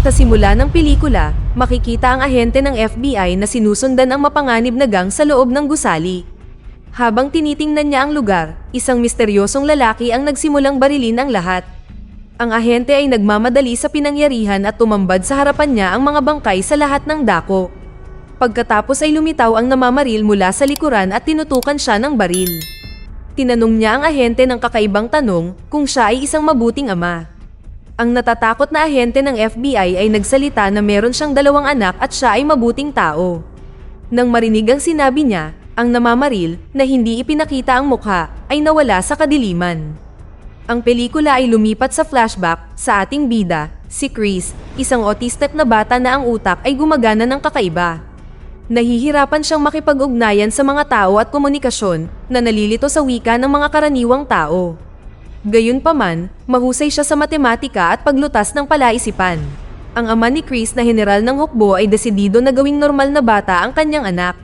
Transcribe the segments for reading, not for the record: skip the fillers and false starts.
Sa simula ng pelikula, makikita ang ahente ng FBI na sinusundan ang mapanganib na gang sa loob ng gusali. Habang tinitingnan niya ang lugar, isang misteryosong lalaki ang nagsimulang barilin ang lahat. Ang ahente ay nagmamadali sa pinangyarihan at tumambad sa harapan niya ang mga bangkay sa lahat ng dako. Pagkatapos ay lumitaw ang namamaril mula sa likuran at tinutukan siya ng baril. Tinanong niya ang ahente ng kakaibang tanong kung siya ay isang mabuting ama. Ang natatakot na ahente ng FBI ay nagsalita na meron siyang 2 anak at siya ay mabuting tao. Nang marinig ang sinabi niya, ang namamaril, na hindi ipinakita ang mukha, ay nawala sa kadiliman. Ang pelikula ay lumipat sa flashback sa ating bida, si Chris, isang autistic na bata na ang utak ay gumagana ng kakaiba. Nahihirapan siyang makipag-ugnayan sa mga tao at komunikasyon na nalilito sa wika ng mga karaniwang tao. Gayunpaman, mahusay siya sa matematika at paglutas ng palaisipan. Ang ama ni Chris na general ng hukbo ay desidido na gawing normal na bata ang kanyang anak.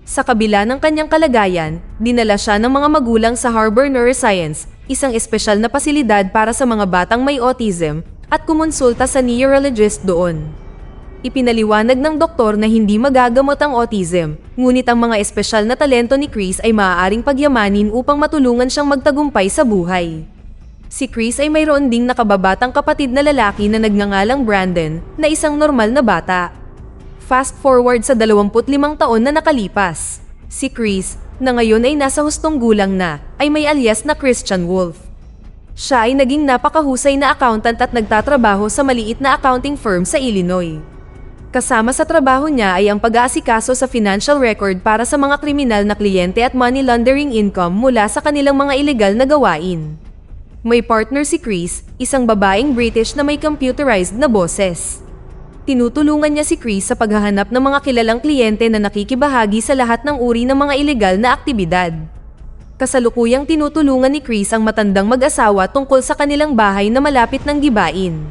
Sa kabila ng kanyang kalagayan, dinala siya ng mga magulang sa Harbor Neuroscience, isang espesyal na pasilidad para sa mga batang may autism, at kumonsulta sa neurologist doon. Ipinaliwanag ng doktor na hindi magagamot ang autism, ngunit ang mga espesyal na talento ni Chris ay maaaring pagyamanin upang matulungan siyang magtagumpay sa buhay. Si Chris ay mayroon ding nakababatang kapatid na lalaki na nagngangalang Brandon, na isang normal na bata. Fast forward sa 25 taon na nakalipas. Si Chris, na ngayon ay nasa hustong gulang na, ay may alias na Christian Wolf. Siya ay naging napakahusay na accountant at nagtatrabaho sa maliit na accounting firm sa Illinois. Kasama sa trabaho niya ay ang pag-aasikaso sa financial record para sa mga kriminal na kliyente at money laundering income mula sa kanilang mga ilegal na gawain. May partner si Chris, isang babaeng British na may computerized na boses. Tinutulungan niya si Chris sa paghahanap ng mga kilalang kliyente na nakikibahagi sa lahat ng uri ng mga ilegal na aktibidad. Kasalukuyang tinutulungan ni Chris ang matandang mag-asawa tungkol sa kanilang bahay na malapit ng gibain.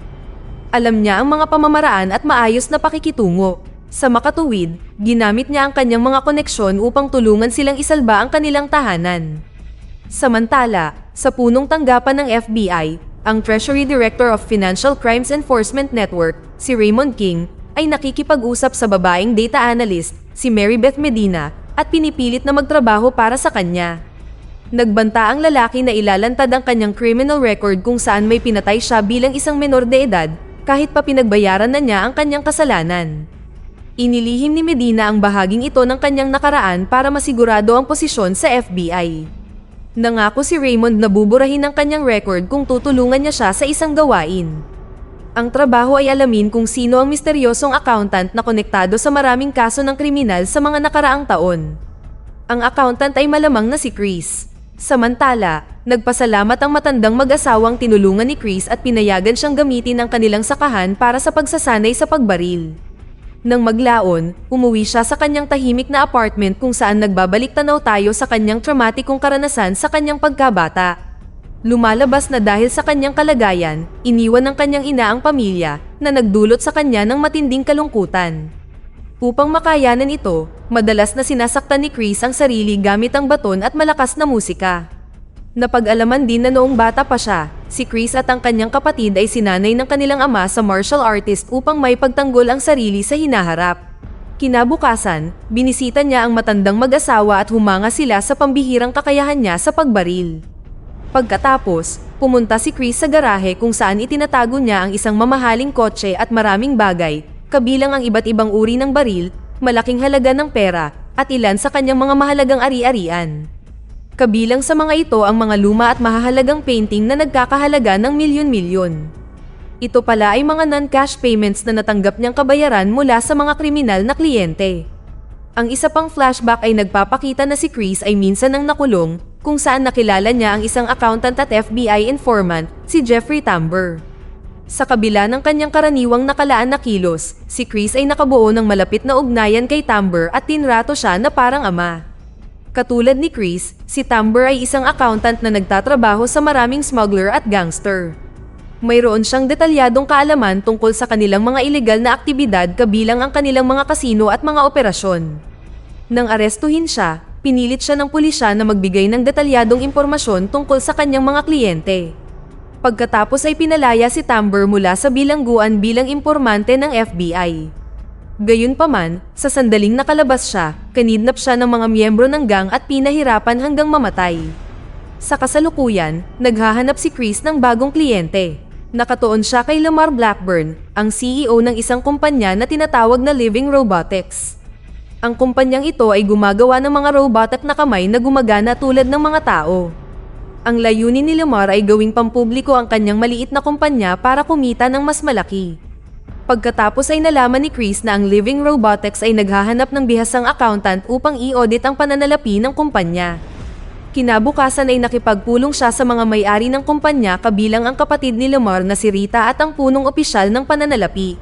Alam niya ang mga pamamaraan at maayos na pakikitungo. Sa makatuwid, ginamit niya ang kanyang mga koneksyon upang tulungan silang isalba ang kanilang tahanan. Samantala, sa punong tanggapan ng FBI, ang Treasury Director of Financial Crimes Enforcement Network, si Raymond King, ay nakikipag-usap sa babaeng data analyst, si Mary Beth Medina, at pinipilit na magtrabaho para sa kanya. Nagbanta ang lalaki na ilalantad ang kanyang criminal record kung saan may pinatay siya bilang isang menor de edad, kahit pa pinagbayaran na niya ang kanyang kasalanan. Inilihim ni Medina ang bahaging ito ng kanyang nakaraan para masigurado ang posisyon sa FBI. Nangako si Raymond na buburahin ang kanyang record kung tutulungan niya siya sa isang gawain. Ang trabaho ay alamin kung sino ang misteryosong accountant na konektado sa maraming kaso ng kriminal sa mga nakaraang taon. Ang accountant ay malamang na si Chris. Samantala, nagpasalamat ang matandang mag-asawang tinulungan ni Chris at pinayagan siyang gamitin ang kanilang sakahan para sa pagsasanay sa pagbaril. Nang maglaon, umuwi siya sa kanyang tahimik na apartment kung saan nagbabalik tanaw tayo sa kanyang traumatikong karanasan sa kanyang pagkabata. Lumalabas na dahil sa kanyang kalagayan, iniwan ng kanyang ina ang pamilya na nagdulot sa kanya ng matinding kalungkutan. Upang makayanan ito, madalas na sinasaktan ni Chris ang sarili gamit ang baton at malakas na musika. Napag-alaman din na noong bata pa siya, si Chris at ang kanyang kapatid ay sinanay ng kanilang ama sa martial artist upang may pagtanggol ang sarili sa hinaharap. Kinabukasan, binisita niya ang matandang mag-asawa at humanga sila sa pambihirang kakayahan niya sa pagbaril. Pagkatapos, pumunta si Chris sa garahe kung saan itinatago niya ang isang mamahaling kotse at maraming bagay, kabilang ang iba't ibang uri ng baril, malaking halaga ng pera, at ilan sa kanyang mga mahalagang ari-arian. Kabilang sa mga ito ang mga luma at mahahalagang painting na nagkakahalaga ng milyon-milyon. Ito pala ay mga non-cash payments na natanggap niyang kabayaran mula sa mga kriminal na kliyente. Ang isa pang flashback ay nagpapakita na si Chris ay minsan nang nakulong, kung saan nakilala niya ang isang accountant at FBI informant, si Jeffrey Tambor. Sa kabila ng kanyang karaniwang nakalaan na kilos, si Chris ay nakabuo ng malapit na ugnayan kay Tambor at tinrato siya na parang ama. Katulad ni Chris, si Tambor ay isang accountant na nagtatrabaho sa maraming smuggler at gangster. Mayroon siyang detalyadong kaalaman tungkol sa kanilang mga ilegal na aktibidad kabilang ang kanilang mga kasino at mga operasyon. Nang arestuhin siya, pinilit siya ng pulisya na magbigay ng detalyadong impormasyon tungkol sa kanyang mga kliyente. Pagkatapos ay pinalaya si Tamber mula sa bilangguan bilang impormante ng FBI. Gayunpaman, sa sandaling nakalabas siya, kinidnap siya ng mga miyembro ng gang at pinahirapan hanggang mamatay. Sa kasalukuyan, naghahanap si Chris ng bagong kliyente. Nakatuon siya kay Lamar Blackburn, ang CEO ng isang kumpanya na tinatawag na Living Robotics. Ang kumpanyang ito ay gumagawa ng mga robotic na kamay na gumagana tulad ng mga tao. Ang layunin ni Lamar ay gawing pampubliko ang kanyang maliit na kumpanya para kumita ng mas malaki. Pagkatapos ay nalaman ni Chris na ang Living Robotics ay naghahanap ng bihasang accountant upang i-audit ang pananalapi ng kumpanya. Kinabukasan ay nakipagpulong siya sa mga may-ari ng kumpanya kabilang ang kapatid ni Lamar na si Rita at ang punong opisyal ng pananalapi.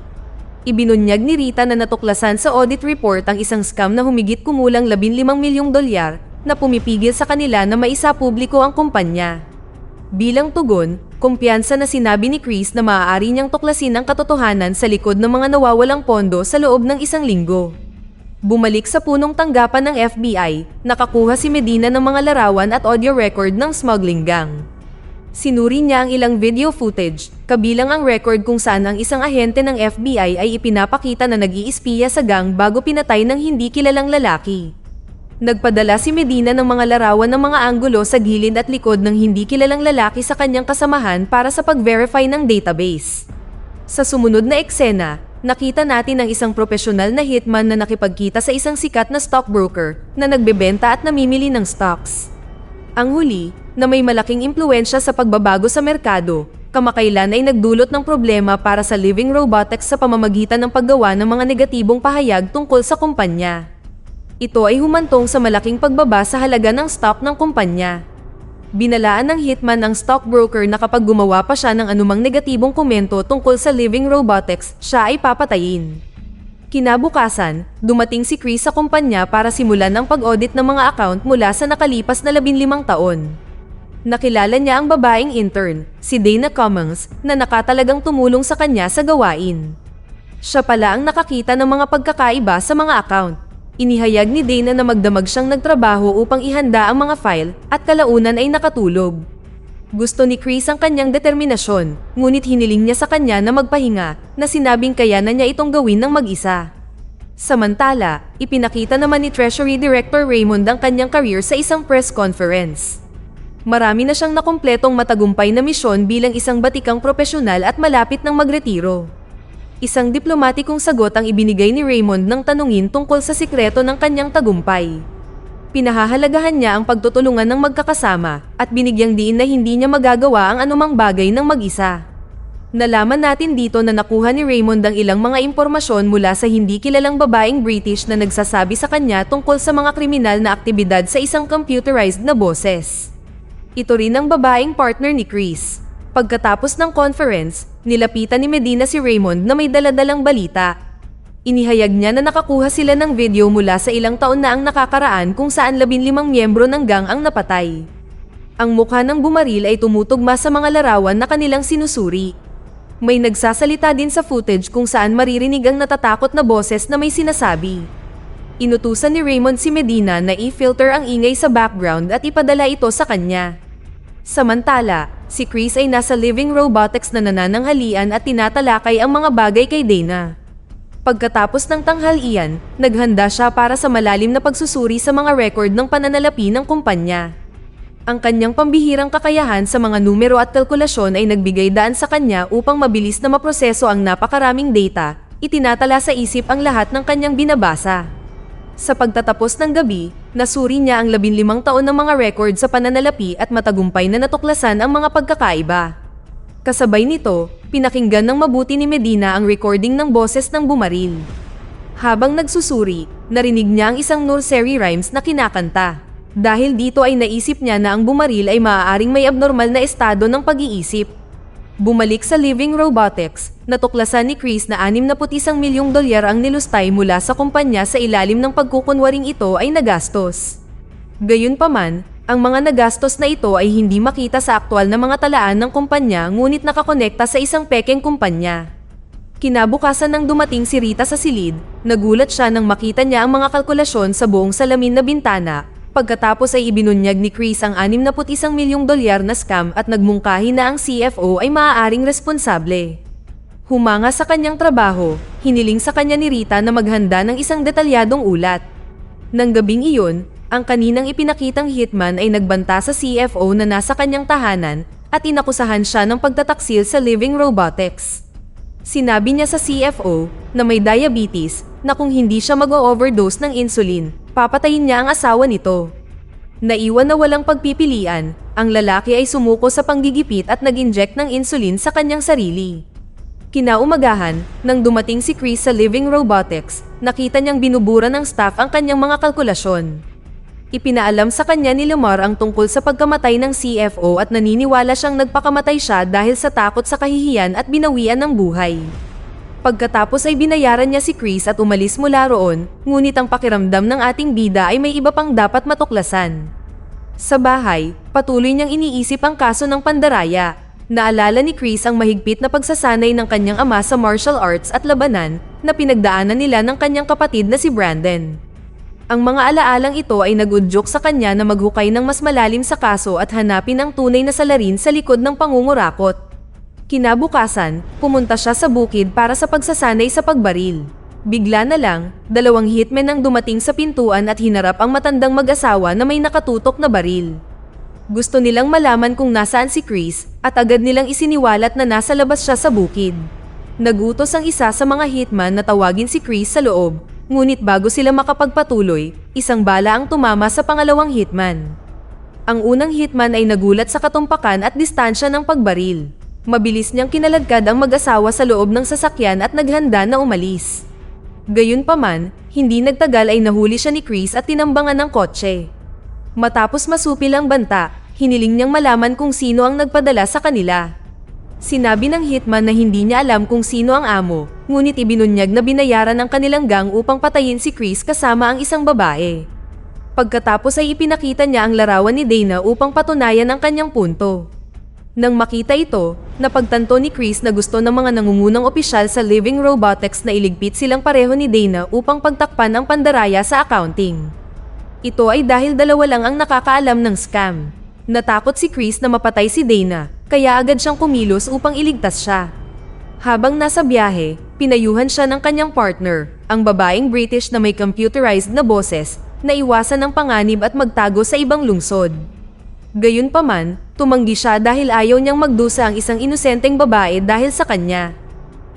Ibinunyag ni Rita na natuklasan sa audit report ang isang scam na humigit kumulang $15 milyong na pumipigil sa kanila na maisapubliko ang kumpanya. Bilang tugon, kumpiyansa na sinabi ni Chris na maaari niyang tuklasin ang katotohanan sa likod ng mga nawawalang pondo sa loob ng 1 linggo. Bumalik sa punong tanggapan ng FBI, nakakuha si Medina ng mga larawan at audio record ng smuggling gang. Sinuri niya ang ilang video footage, kabilang ang record kung saan ang isang ahente ng FBI ay ipinapakita na nag-iispiya sa gang bago pinatay ng hindi kilalang lalaki. Nagpadala si Medina ng mga larawan ng mga anggulo sa gilid at likod ng hindi kilalang lalaki sa kanyang kasamahan para sa pag-verify ng database. Sa sumunod na eksena, nakita natin ang isang profesional na hitman na nakipagkita sa isang sikat na stockbroker na nagbebenta at namimili ng stocks. Ang huli, na may malaking impluwensya sa pagbabago sa merkado, kamakailan ay nagdulot ng problema para sa Living Robotics sa pamamagitan ng paggawa ng mga negatibong pahayag tungkol sa kumpanya. Ito ay humantong sa malaking pagbaba sa halaga ng stock ng kumpanya. Binalaan ng hitman ang stockbroker na kapag gumawa pa siya ng anumang negatibong komento tungkol sa Living Robotics, siya ay papatayin. Kinabukasan, dumating si Chris sa kumpanya para simulan ang pag-audit ng mga account mula sa nakalipas na 15 taon. Nakilala niya ang babaeng intern, si Dana Cummings, na nakatalagang tumulong sa kanya sa gawain. Siya pala ang nakakita ng mga pagkakaiba sa mga account. Inihayag ni Dana na magdamag siyang nagtrabaho upang ihanda ang mga file at kalaunan ay nakatulog. Gusto ni Chris ang kanyang determinasyon, ngunit hiniling niya sa kanya na magpahinga, na sinabing kaya na niya itong gawin ng mag-isa. Samantala, ipinakita naman ni Treasury Director Raymond ang kanyang career sa isang press conference. Marami na siyang nakumpletong matagumpay na misyon bilang isang batikang propesyonal at malapit ng magretiro. Isang diplomatikong sagot ang ibinigay ni Raymond ng tanungin tungkol sa sikreto ng kanyang tagumpay. Pinahahalagahan niya ang pagtutulungan ng magkakasama at binigyang diin na hindi niya magagawa ang anumang bagay ng mag-isa. Nalaman natin dito na nakuha ni Raymond ang ilang mga impormasyon mula sa hindi kilalang babaeng British na nagsasabi sa kanya tungkol sa mga kriminal na aktibidad sa isang computerized na boses. Ito rin ang babaeng partner ni Chris. Pagkatapos ng conference, nilapitan ni Medina si Raymond na may daladalang balita. Inihayag niya na nakakuha sila ng video mula sa ilang taon na ang nakakaraan kung saan 15 miyembro ng gang ang napatay. Ang mukha ng bumaril ay tumutugma sa mga larawan na kanilang sinusuri. May nagsasalita din sa footage kung saan maririnig ang natatakot na boses na may sinasabi. Inutusan ni Raymond si Medina na i-filter ang ingay sa background at ipadala ito sa kanya. Samantala, si Chris ay nasa Living Robotics na nanananghalian at tinatalakay ang mga bagay kay Dana. Pagkatapos ng tanghalian, naghanda siya para sa malalim na pagsusuri sa mga record ng pananalapi ng kumpanya. Ang kanyang pambihirang kakayahan sa mga numero at kalkulasyon ay nagbigay daan sa kanya upang mabilis na maproseso ang napakaraming data, itinatala sa isip ang lahat ng kanyang binabasa. Sa pagtatapos ng gabi, nasuri niya ang 15 taon ng mga record sa pananalapi at matagumpay na natuklasan ang mga pagkakaiba. Kasabay nito, pinakinggan ng mabuti ni Medina ang recording ng boses ng bumaril. Habang nagsusuri, narinig niya ang isang nursery rhymes na kinakanta. Dahil dito ay naisip niya na ang bumaril ay maaaring may abnormal na estado ng pag-iisip. Bumalik sa Living Robotics, natuklasan ni Chris na $61 milyong ang nilustay mula sa kumpanya sa ilalim ng pagkukunwaring ito ay nagastos. Gayunpaman, ang mga nagastos na ito ay hindi makita sa aktwal na mga talaan ng kumpanya ngunit nakakonekta sa isang pekeng kumpanya. Kinabukasan nang dumating si Rita sa silid, nagulat siya nang makita niya ang mga kalkulasyon sa buong salamin na bintana, Pagkatapos ay ibinunyag ni Chris ang $61 milyong na scam at nagmungkahi na ang CFO ay maaaring responsable. Humanga sa kanyang trabaho, hiniling sa kanya ni Rita na maghanda ng isang detalyadong ulat. Nang gabing iyon, ang kaninang ipinakitang hitman ay nagbanta sa CFO na nasa kanyang tahanan at inakusahan siya ng pagtataksil sa Living Robotics. Sinabi niya sa CFO na may diabetes na kung hindi siya mag-overdose ng insulin, papatayin niya ang asawa nito. Naiwan na walang pagpipilian, ang lalaki ay sumuko sa panggigipit at nag-inject ng insulin sa kanyang sarili. Kinaumagahan, nang dumating si Chris sa Living Robotics, nakita niyang binubura ng staff ang kanyang mga kalkulasyon. Ipinaalam sa kanya ni Lamar ang tungkol sa pagkamatay ng CFO at naniniwala siyang nagpakamatay siya dahil sa takot sa kahihiyan at binawian ng buhay. Pagkatapos ay binayaran niya si Chris at umalis mula roon, ngunit ang pakiramdam ng ating bida ay may iba pang dapat matuklasan. Sa bahay, patuloy niyang iniisip ang kaso ng pandaraya. Naalala ni Chris ang mahigpit na pagsasanay ng kanyang ama sa martial arts at labanan na pinagdaanan nila ng kanyang kapatid na si Brandon. Ang mga alaalang ito ay nag-udyok sa kanya na maghukay ng mas malalim sa kaso at hanapin ang tunay na salarin sa likod ng pangungurakot. Kinabukasan, pumunta siya sa bukid para sa pagsasanay sa pagbaril. Bigla na lang, 2 hitmen ang dumating sa pintuan at hinarap ang matandang mag-asawa na may nakatutok na baril. Gusto nilang malaman kung nasaan si Chris at agad nilang isiniwalat na nasa labas siya sa bukid. Nagutos ang isa sa mga hitman na tawagin si Chris sa loob, ngunit bago sila makapagpatuloy, isang bala ang tumama sa pangalawang hitman. Ang unang hitman ay nagulat sa katumpakan at distansya ng pagbaril. Mabilis niyang kinaladkad ang mag-asawa sa loob ng sasakyan at naghanda na umalis. Gayunpaman, hindi nagtagal ay nahuli siya ni Chris at tinambangan ng kotse. Matapos masupil ang banta, hiniling niyang malaman kung sino ang nagpadala sa kanila. Sinabi ng hitman na hindi niya alam kung sino ang amo, ngunit ibinunyag na binayaran ang kanilang gang upang patayin si Chris kasama ang isang babae. Pagkatapos ay ipinakita niya ang larawan ni Dana upang patunayan ang kanyang punto. Nang makita ito, napagtanto ni Chris na gusto ng mga nangungunang opisyal sa Living Robotics na iligpit silang pareho ni Dana upang pagtakpan ang pandaraya sa accounting. Ito ay dahil dalawa lang ang nakakaalam ng scam. Natakot si Chris na mapatay si Dana, kaya agad siyang kumilos upang iligtas siya. Habang nasa biyahe, pinayuhan siya ng kanyang partner, ang babaeng British na may computerized na boses, na iwasan ang panganib at magtago sa ibang lungsod. Gayunpaman, tumanggi siya dahil ayaw niyang magdusa ang isang inosenteng babae dahil sa kanya.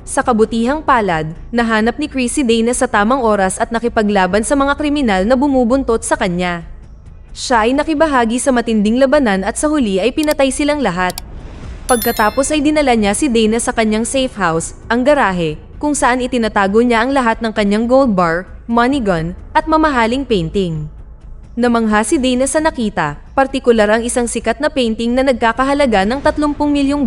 Sa kabutihang palad, nahanap ni Chris si Dana sa tamang oras at nakipaglaban sa mga kriminal na bumubuntot sa kanya. Siya ay nakibahagi sa matinding labanan at sa huli ay pinatay silang lahat. Pagkatapos ay dinala niya si Dana sa kanyang safe house, ang garahe, kung saan itinatago niya ang lahat ng kanyang gold bar, money gun, at mamahaling painting. Namangha si Dana sa nakita, partikular ang isang sikat na painting na nagkakahalaga ng $30 milyong.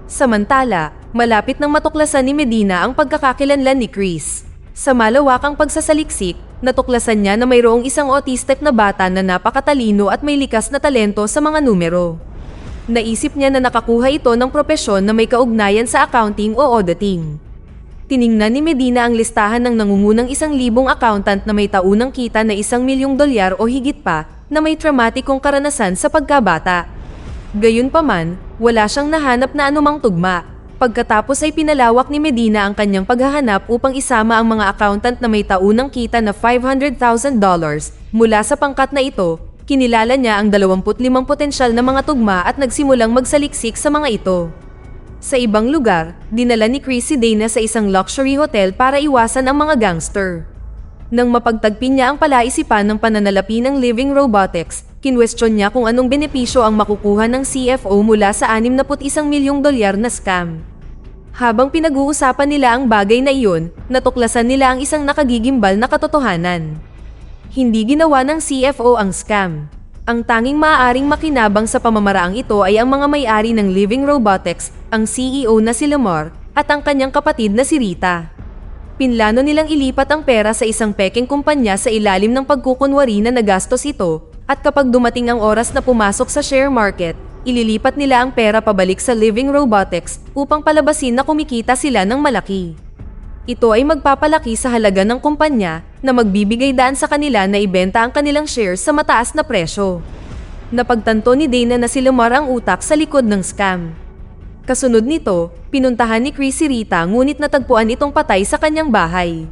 Samantala, malapit nang matuklasan ni Medina ang pagkakakilanlan ni Chris. Sa malawakang pagsasaliksik, natuklasan niya na mayroong isang autistic na bata na napakatalino at may likas na talento sa mga numero. Naisip niya na nakakuha ito ng propesyon na may kaugnayan sa accounting o auditing. Tiningnan ni Medina ang listahan ng nangungunang 1,000 accountant na may taunang kita na $1 milyong o higit pa na may traumatikong karanasan sa pagkabata. Gayunpaman, wala siyang nahanap na anumang tugma. Pagkatapos ay pinalawak ni Medina ang kanyang paghahanap upang isama ang mga accountant na may taunang kita na $500,000. Mula sa pangkat na ito, kinilala niya ang 25 potensyal na mga tugma at nagsimulang magsaliksik sa mga ito. Sa ibang lugar, dinala ni Chris si Dana sa isang luxury hotel para iwasan ang mga gangster. Nang mapagtagpin niya ang palaisipan ng pananalapi ng Living Robotics, kinwestiyon niya kung anong benepisyo ang makukuha ng CFO mula sa $61 milyong na scam. Habang pinag-uusapan nila ang bagay na iyon, natuklasan nila ang isang nakagigimbal na katotohanan. Hindi ginawa ng CFO ang scam. Ang tanging maaaring makinabang sa pamamaraang ito ay ang mga may-ari ng Living Robotics, ang CEO na si Lamar, at ang kanyang kapatid na si Rita. Pinlano nilang ilipat ang pera sa isang pekeng kumpanya sa ilalim ng pagkukunwari na nagastos ito, at kapag dumating ang oras na pumasok sa share market, ililipat nila ang pera pabalik sa Living Robotics upang palabasin na kumikita sila ng malaki. Ito ay magpapalaki sa halaga ng kumpanya na magbibigay daan sa kanila na ibenta ang kanilang shares sa mataas na presyo. Napagtanto ni Dana na si Lamar ang utak sa likod ng scam. Kasunod nito, pinuntahan ni Chris si Rita ngunit natagpuan itong patay sa kanyang bahay.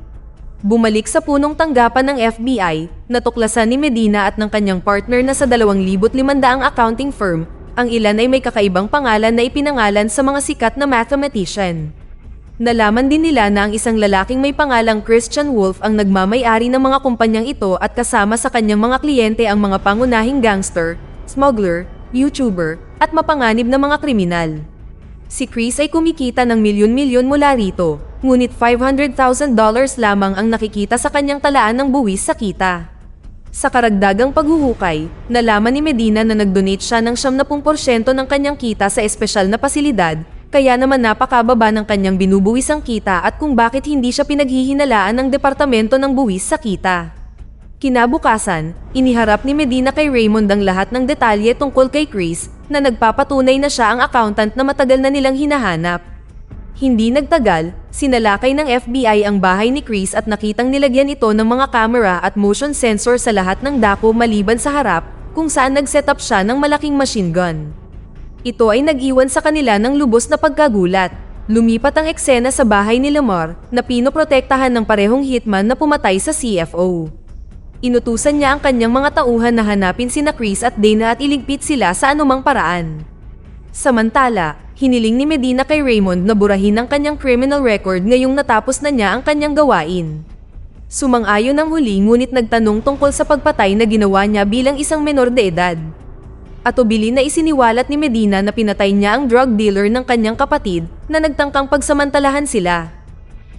Bumalik sa punong tanggapan ng FBI, natuklasan ni Medina at ng kanyang partner na sa 2,500 accounting firm, ang ilan ay may kakaibang pangalan na ipinangalan sa mga sikat na mathematician. Nalaman din nila na ang isang lalaking may pangalang Christian Wolf ang nagmamay-ari ng mga kumpanyang ito at kasama sa kanyang mga kliyente ang mga pangunahing gangster, smuggler, YouTuber, at mapanganib na mga kriminal. Si Chris ay kumikita ng milyon-milyon mula rito, ngunit $500,000 lamang ang nakikita sa kanyang talaan ng buwis sa kita. Sa karagdagang paghuhukay, nalaman ni Medina na nag-donate siya ng 70% ng kanyang kita sa espesyal na pasilidad, kaya naman napakababa ng kanyang binubuwisang kita at kung bakit hindi siya pinaghihinalaan ng Departamento ng Buwis sa Kita. Kinabukasan, iniharap ni Medina kay Raymond ang lahat ng detalye tungkol kay Chris na nagpapatunay na siya ang accountant na matagal na nilang hinahanap. Hindi nagtagal, sinalakay ng FBI ang bahay ni Chris at nakitang nilagyan ito ng mga camera at motion sensor sa lahat ng dako maliban sa harap kung saan nag-set up siya ng malaking machine gun. Ito ay nag-iwan sa kanila ng lubos na pagkagulat. Lumipat ang eksena sa bahay ni Lamar na pinoprotektahan ng parehong hitman na pumatay sa CFO. Inutusan niya ang kanyang mga tauhan na hanapin sina Chris at Dana at iligpit sila sa anumang paraan. Samantala, hiniling ni Medina kay Raymond na burahin ang kanyang criminal record ngayong natapos na niya ang kanyang gawain. Sumang-ayon ang huli ngunit nagtanong tungkol sa pagpatay na ginawa niya bilang isang menor de edad. Atubili na isiniwalat ni Medina na pinatay niya ang drug dealer ng kanyang kapatid na nagtangkang pagsamantalahan sila.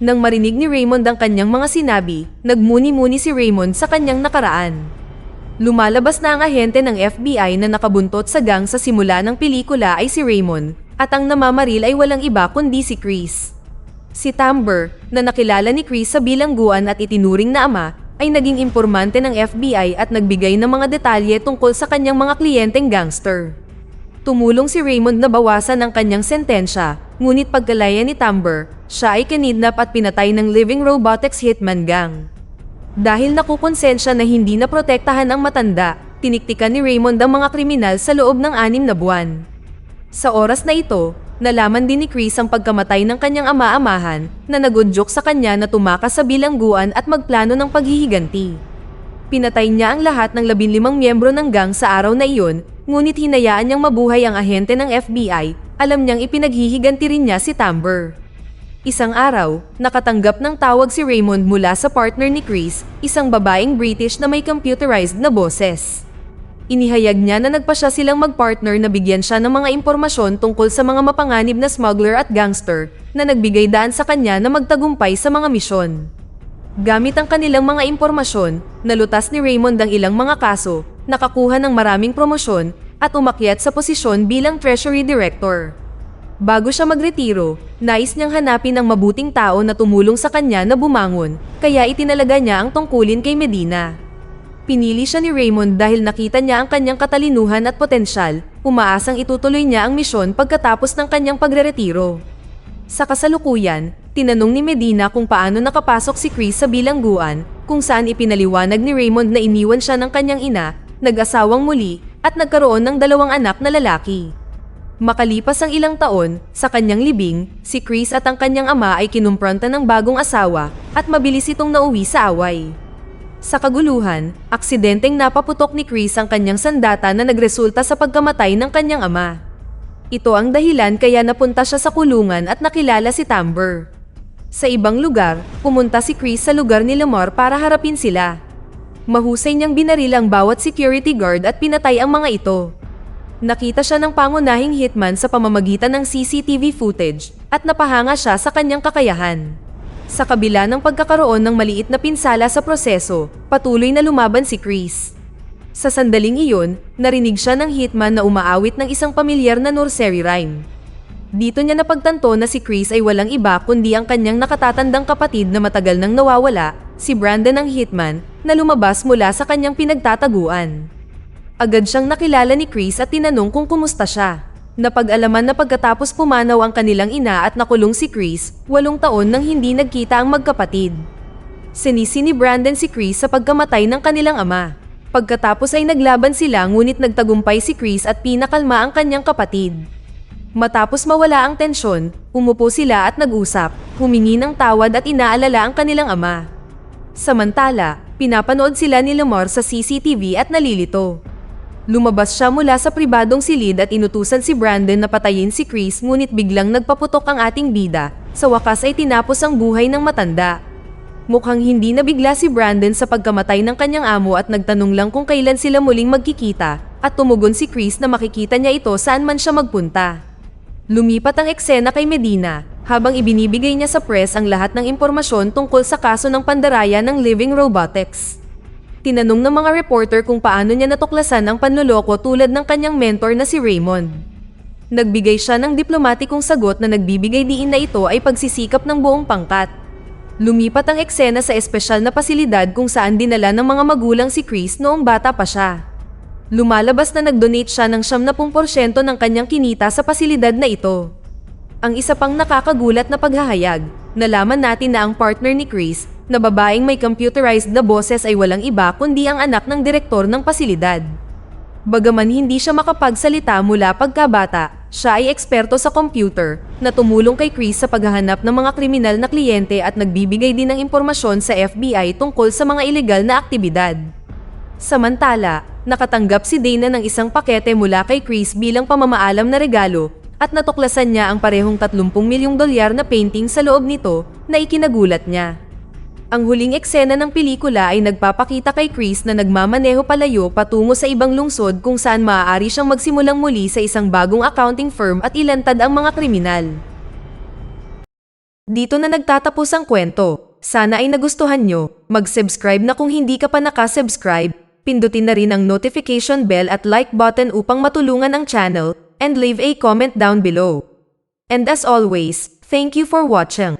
Nang marinig ni Raymond ang kanyang mga sinabi, nagmuni-muni si Raymond sa kanyang nakaraan. Lumalabas na ang ahente ng FBI na nakabuntot sa gang sa simula ng pelikula ay si Raymond, at ang namamaril ay walang iba kundi si Chris. Si Tamber, na nakilala ni Chris sa bilangguan at itinuring na ama, ay naging impormante ng FBI at nagbigay ng mga detalye tungkol sa kanyang mga kliyenteng gangster. Tumulong si Raymond na bawasan ang kanyang sentensya, ngunit pagkalaya ni Tamber, siya ay kinidnap at pinatay ng Living Robotics Hitman Gang. Dahil nakukonsensya na hindi naprotektahan ang matanda, tiniktikan ni Raymond ang mga kriminal sa loob ng 6 na buwan. Sa oras na ito, nalaman din ni Chris ang pagkamatay ng kanyang ama-amahan na nagudyok sa kanya na tumakas sa bilangguan at magplano ng paghihiganti. Pinatay niya ang lahat ng 15 miyembro ng gang sa araw na iyon, ngunit hinayaan niyang mabuhay ang ahente ng FBI, alam niyang ipinaghihiganti rin niya si Tamber. Isang araw, nakatanggap ng tawag si Raymond mula sa partner ni Chris, isang babaeng British na may computerized na boses. Inihayag niya na nagpa siya silang magpartner na bigyan siya ng mga impormasyon tungkol sa mga mapanganib na smuggler at gangster na nagbigay daan sa kanya na magtagumpay sa mga misyon. Gamit ang kanilang mga impormasyon, nalutas ni Raymond ang ilang mga kaso, nakakuha ng maraming promosyon, at umakyat sa posisyon bilang Treasury Director. Bago siya magretiro, nais niyang hanapin ang mabuting tao na tumulong sa kanya na bumangon, kaya itinalaga niya ang tungkulin kay Medina. Pinili siya ni Raymond dahil nakita niya ang kanyang katalinuhan at potensyal, umaasang itutuloy niya ang misyon pagkatapos ng kanyang pagreretiro. Sa kasalukuyan, tinanong ni Medina kung paano nakapasok si Chris sa bilangguan, kung saan ipinaliwanag ni Raymond na iniwan siya ng kanyang ina, nag-asawang muli, at nagkaroon ng 2 anak na lalaki. Makalipas ang ilang taon, sa kanyang libing, si Chris at ang kanyang ama ay kinumpronta ng bagong asawa, at mabilis itong nauwi sa away. Sa kaguluhan, aksidenteng napaputok ni Chris ang kanyang sandata na nagresulta sa pagkamatay ng kanyang ama. Ito ang dahilan kaya napunta siya sa kulungan at nakilala si Tamber. Sa ibang lugar, pumunta si Chris sa lugar ni Lamar para harapin sila. Mahusay niyang binaril ang bawat security guard at pinatay ang mga ito. Nakita siya ng pangunahing hitman sa pamamagitan ng CCTV footage at napahanga siya sa kanyang kakayahan. Sa kabila ng pagkakaroon ng maliit na pinsala sa proseso, patuloy na lumaban si Chris. Sa sandaling iyon, narinig siya ng hitman na umaawit ng isang pamilyar na nursery rhyme. Dito niya napagtanto na si Chris ay walang iba kundi ang kanyang nakatatandang kapatid na matagal nang nawawala, si Brandon ang hitman, na lumabas mula sa kanyang pinagtataguan. Agad siyang nakilala ni Chris at tinanong kung kumusta siya. Napag-alaman na pagkatapos pumanaw ang kanilang ina at nakulong si Chris, 8 taon nang hindi nagkita ang magkapatid. Sinisi ni Brandon si Chris sa pagkamatay ng kanilang ama. Pagkatapos ay naglaban sila ngunit nagtagumpay si Chris at pinakalma ang kanyang kapatid. Matapos mawala ang tensyon, umupo sila at nag-usap, humingi ng tawad at inaalala ang kanilang ama. Samantala, pinapanood sila ni Lamar sa CCTV at nalilito. Lumabas siya mula sa pribadong silid at inutusan si Brandon na patayin si Chris ngunit biglang nagpaputok ang ating bida. Sa wakas ay tinapos ang buhay ng matanda. Mukhang hindi nabigla si Brandon sa pagkamatay ng kanyang amo at nagtanong lang kung kailan sila muling magkikita at tumugon si Chris na makikita niya ito saan man siya magpunta. Lumipat ang eksena kay Medina habang ibinibigay niya sa press ang lahat ng impormasyon tungkol sa kaso ng pandaraya ng Living Robotics. Tinanong ng mga reporter kung paano niya natuklasan ang panloloko tulad ng kanyang mentor na si Raymond. Nagbigay siya ng diplomatikong sagot na nagbibigay diin na ito ay pagsisikap ng buong pangkat. Lumipat ang eksena sa espesyal na pasilidad kung saan dinala ng mga magulang si Chris noong bata pa siya. Lumalabas na nag-donate siya ng 70% ng kanyang kinita sa pasilidad na ito. Ang isa pang nakakagulat na paghahayag, nalaman natin na ang partner ni Chris, na babaeng may computerized na boses ay walang iba kundi ang anak ng direktor ng pasilidad. Bagaman hindi siya makapagsalita mula pagkabata, siya ay eksperto sa computer na tumulong kay Chris sa paghahanap ng mga kriminal na kliyente at nagbibigay din ng impormasyon sa FBI tungkol sa mga ilegal na aktibidad. Samantala, nakatanggap si Dana ng isang pakete mula kay Chris bilang pamamaalam na regalo at natuklasan niya ang parehong $30 milyong na painting sa loob nito na ikinagulat niya. Ang huling eksena ng pelikula ay nagpapakita kay Chris na nagmamaneho palayo patungo sa ibang lungsod kung saan maaari siyang magsimulang muli sa isang bagong accounting firm at ilantad ang mga kriminal. Dito na nagtatapos ang kwento. Sana ay nagustuhan nyo. Mag-subscribe na kung hindi ka pa nakasubscribe. Pindutin na rin ang notification bell at like button upang matulungan ang channel, and leave a comment down below. And as always, thank you for watching.